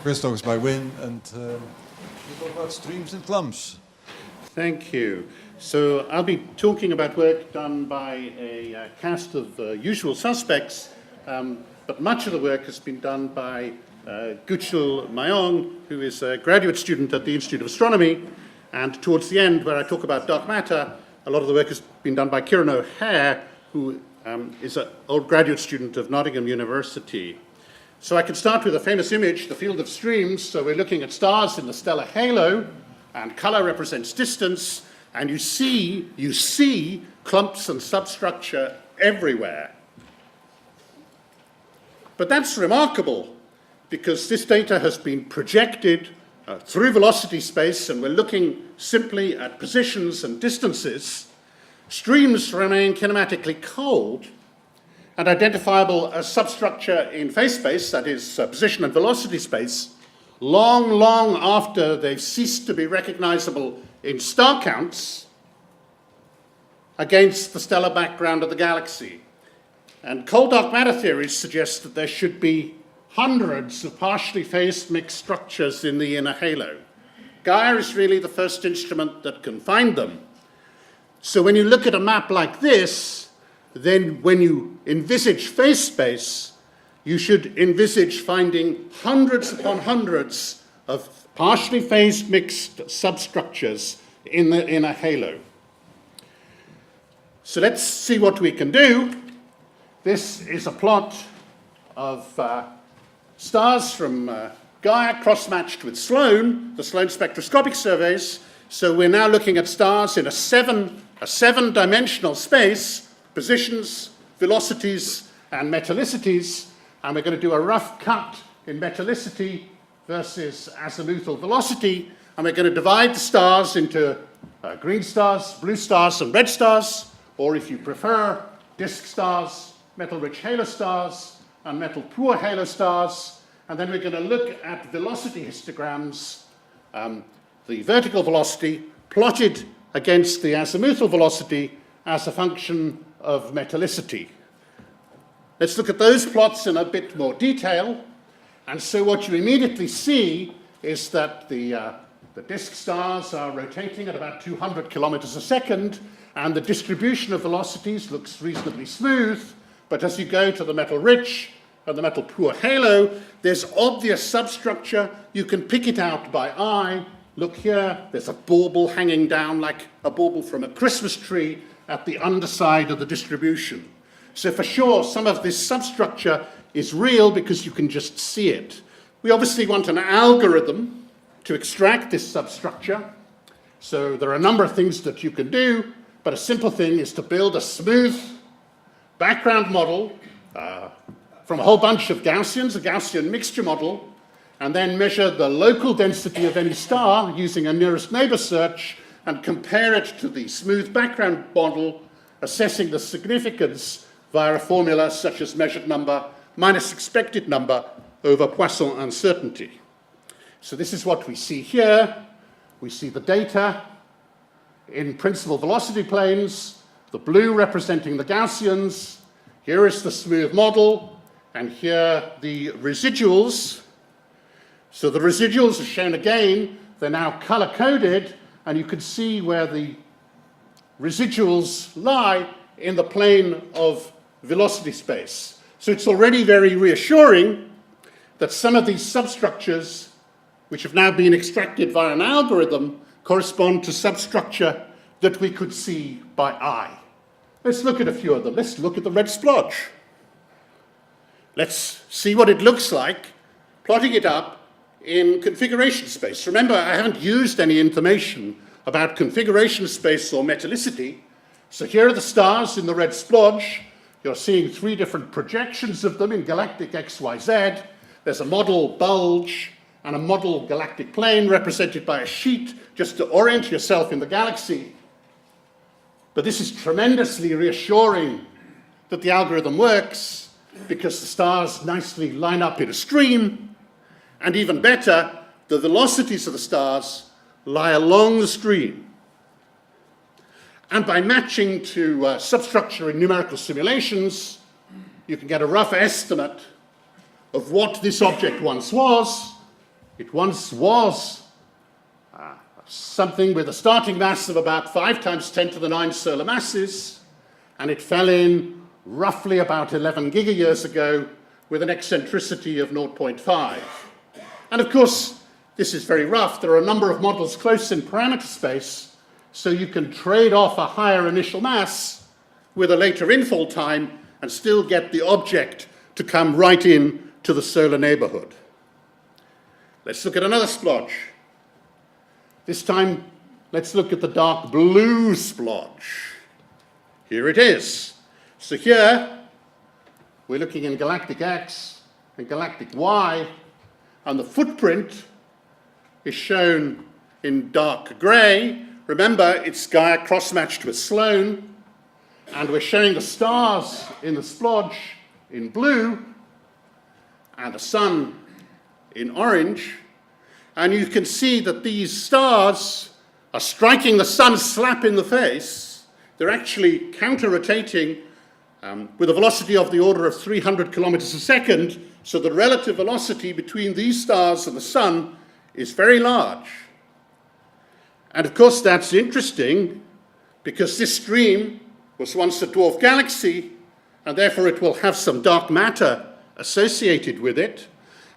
quiz talks by Win, and we'll talk about streams and clumps. Thank you. So I'll be talking about work done by a cast of usual suspects, but much of the work has been done by Guchel Mayong, who is a graduate student at the Institute of Astronomy, and towards the end, where I talk about dark matter, a lot of the work has been done by Kieran O'Hare, who is an old graduate student of Nottingham University. So I can start with a famous image, the field of streams. So we're looking at stars in the stellar halo, and color represents distance, and you see clumps and substructure everywhere. But that's remarkable, because this data has been projected through velocity space, and we're looking simply at positions and distances. Streams remain kinematically cold and identifiable as substructure in phase space, that is, position and velocity space, long, long after they've ceased to be recognizable in star counts against the stellar background of the galaxy. And cold dark matter theories suggest that there should be hundreds of partially phased mixed structures in the inner halo. Gaia is really the first instrument that can find them. So when you look at a map like this, then when you envisage phase space, you should envisage finding hundreds upon hundreds of partially phased mixed substructures in the inner halo. So let's see what we can do. This is a plot of stars from Gaia cross-matched with Sloan, the Sloan spectroscopic surveys. So we're now looking at stars in a seven-dimensional space, positions, velocities, and metallicities. And we're going to do a rough cut in metallicity versus azimuthal velocity. And we're going to divide the stars into green stars, blue stars, and red stars, or if you prefer, disk stars, metal-rich halo stars, and metal-poor halo stars. And then we're going to look at velocity histograms, the vertical velocity plotted against the azimuthal velocity as a function of metallicity. Let's look at those plots in a bit more detail. And so what you immediately see is that the disk stars are rotating at about 200 kilometers a second, and the distribution of velocities looks reasonably smooth. But as you go to the metal-rich and the metal-poor halo, there's obvious substructure. You can pick it out by eye. Look here, there's a bauble hanging down like a bauble from a Christmas tree at the underside of the distribution. So for sure, some of this substructure is real because you can just see it. We obviously want an algorithm to extract this substructure. So there are a number of things that you can do, but a simple thing is to build a smooth background model from a whole bunch of Gaussians, a Gaussian mixture model, and then measure the local density of any star using a nearest neighbor search and compare it to the smooth background model, assessing the significance via a formula such as measured number minus expected number over Poisson uncertainty. So this is what we see here. We see the data in principal velocity planes, the blue representing the Gaussians. Here is the smooth model, and here the residuals. So the residuals are shown again. They're now color-coded, and you can see where the residuals lie in the plane of velocity space. So it's already very reassuring that some of these substructures, which have now been extracted via an algorithm, correspond to substructure that we could see by eye. Let's look at a few of them. Let's look at the red splotch. Let's see what it looks like, plotting it up in configuration space. Remember, I haven't used any information about configuration space or metallicity. So here are the stars in the red splodge. You're seeing three different projections of them in galactic XYZ. There's a model bulge and a model galactic plane represented by a sheet just to orient yourself in the galaxy. But this is tremendously reassuring that the algorithm works because the stars nicely line up in a stream, and even better, the velocities of the stars lie along the stream. And by matching to substructure in numerical simulations, you can get a rough estimate of what this object once was, It once was something with a starting mass of about 5 times 10 to the 9 solar masses, and it fell in roughly about 11 gigayears ago with an eccentricity of 0.5. And of course, this is very rough. There are a number of models close in parameter space, so you can trade off a higher initial mass with a later infall time and still get the object to come right in to the solar neighborhood. Let's look at another splotch. This time, let's look at the dark blue splotch. Here it is. So here, we're looking in galactic X and galactic Y, and the footprint is shown in dark gray. Remember, it's Gaia cross-matched with Sloan, and we're showing the stars in the splotch in blue, and the sun in orange. And you can see that these stars are striking the sun slap in the face. They're actually counter-rotating with a velocity of the order of 300 kilometers a second, so the relative velocity between these stars and the sun is very large. And of course that's interesting because this stream was once a dwarf galaxy, and therefore it will have some dark matter associated with it,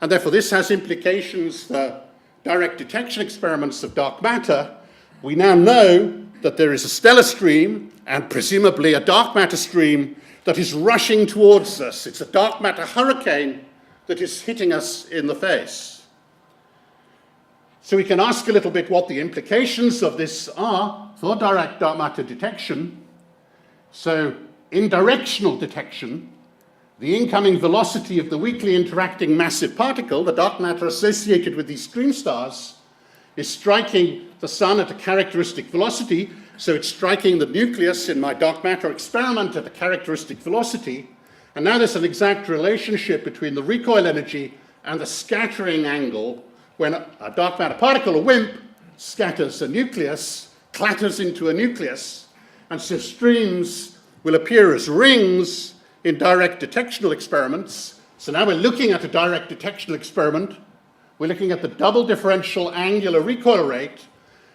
and therefore this has implications for direct detection experiments of dark matter. We now know that there is a stellar stream and presumably a dark matter stream that is rushing towards us. It's a dark matter hurricane that is hitting us in the face. So we can ask a little bit what the implications of this are for direct dark matter detection. So in directional detection, the incoming velocity of the weakly interacting massive particle, the dark matter associated with these stream stars, is striking the sun at a characteristic velocity. So it's striking the nucleus in my dark matter experiment at a characteristic velocity. And now there's an exact relationship between the recoil energy and the scattering angle when a dark matter particle, a WIMP, scatters a nucleus, clatters into a nucleus, and so streams will appear as rings in direct detectional experiments. So now we're looking at a direct detectional experiment. We're looking at the double differential angular recoil rate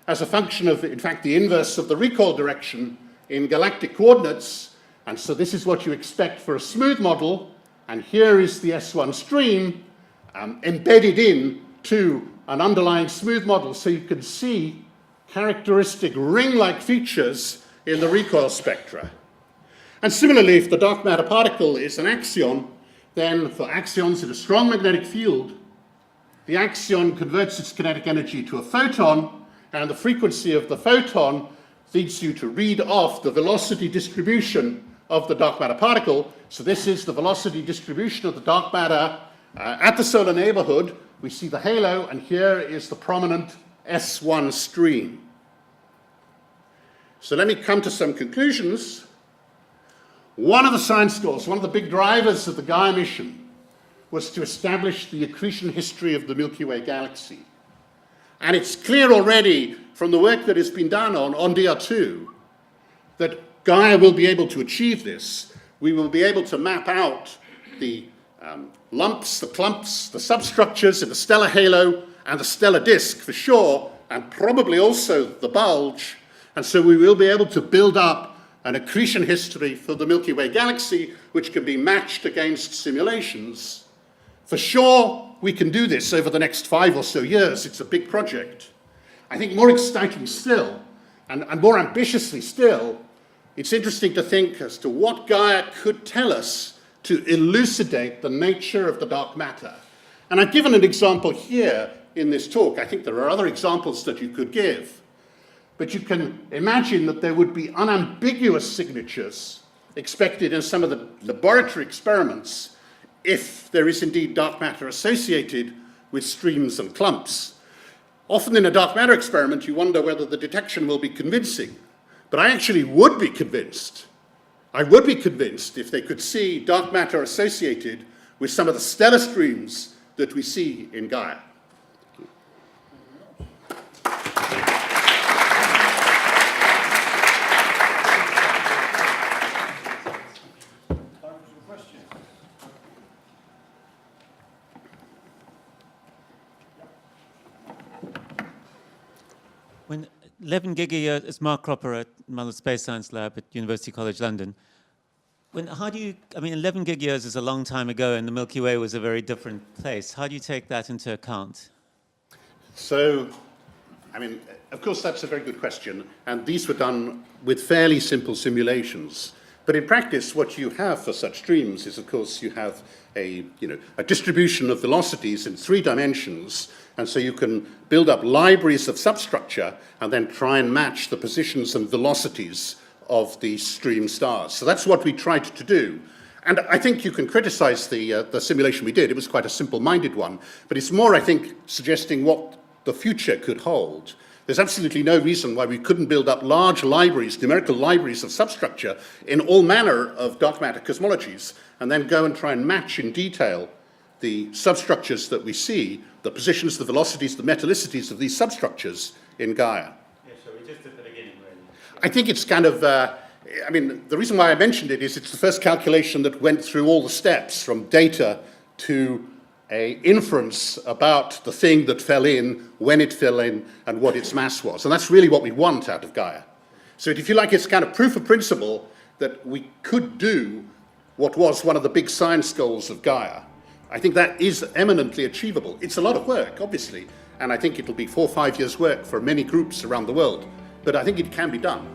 as a function of, in fact, the inverse of the recoil direction in galactic coordinates. And so this is what you expect for a smooth model. And here is the S1 stream embedded in to an underlying smooth model. So you can see characteristic ring-like features in the recoil spectra. And similarly, if the dark matter particle is an axion, then for axions in a strong magnetic field, the axion converts its kinetic energy to a photon, and the frequency of the photon leads you to read off the velocity distribution of the dark matter particle. So this is the velocity distribution of the dark matter at the solar neighborhood. We see the halo, and here is the prominent S1 stream. So let me come to some conclusions. One of the science goals, one of the big drivers of the Gaia mission was to establish the accretion history of the Milky Way galaxy. And it's clear already from the work that has been done on DR2 that Gaia will be able to achieve this. We will be able to map out the lumps, the clumps, the substructures in the stellar halo and the stellar disk for sure, and probably also the bulge. And so we will be able to build up an accretion history for the Milky Way galaxy, which can be matched against simulations. For sure, we can do this over the next 5 or so years. It's a big project. I think more exciting still, and more ambitiously still, it's interesting to think as to what Gaia could tell us to elucidate the nature of the dark matter. And I've given an example here in this talk. I think there are other examples that you could give. But you can imagine that there would be unambiguous signatures expected in some of the laboratory experiments if there is indeed dark matter associated with streams and clumps. Often in a dark matter experiment, you wonder whether the detection will be convincing. But I actually would be convinced. I would be convinced if they could see dark matter associated with some of the stellar streams that we see in Gaia. When 11 gigayears, it's Mark Cropper at Mullen Space Science Lab at University College London. How do you, 11 gig years is a long time ago, and the Milky Way was a very different place. How do you take that into account? So, of course, that's a very good question, and these were done with fairly simple simulations. But in practice, what you have for such streams is, of course, you have a distribution of velocities in 3 dimensions, and so you can build up libraries of substructure and then try and match the positions and velocities of the stream stars. So that's what we tried to do. And I think you can criticize the simulation we did. It was quite a simple-minded one, but it's more, I think, suggesting what the future could hold. There's absolutely no reason why we couldn't build up large libraries, numerical libraries of substructure in all manner of dark matter cosmologies, and then go and try and match in detail the substructures that we see, the positions, the velocities, the metallicities of these substructures in Gaia. Yeah, sure. We're just at the beginning, really. I think it's kind of, the reason why I mentioned it is it's the first calculation that went through all the steps from data to an inference about the thing that fell in, when it fell in, and what its mass was. And that's really what we want out of Gaia. So if you like, it's kind of proof of principle that we could do what was one of the big science goals of Gaia. I think that is eminently achievable. It's a lot of work, obviously, and I think it'll be 4 or 5 years' work for many groups around the world, but I think it can be done.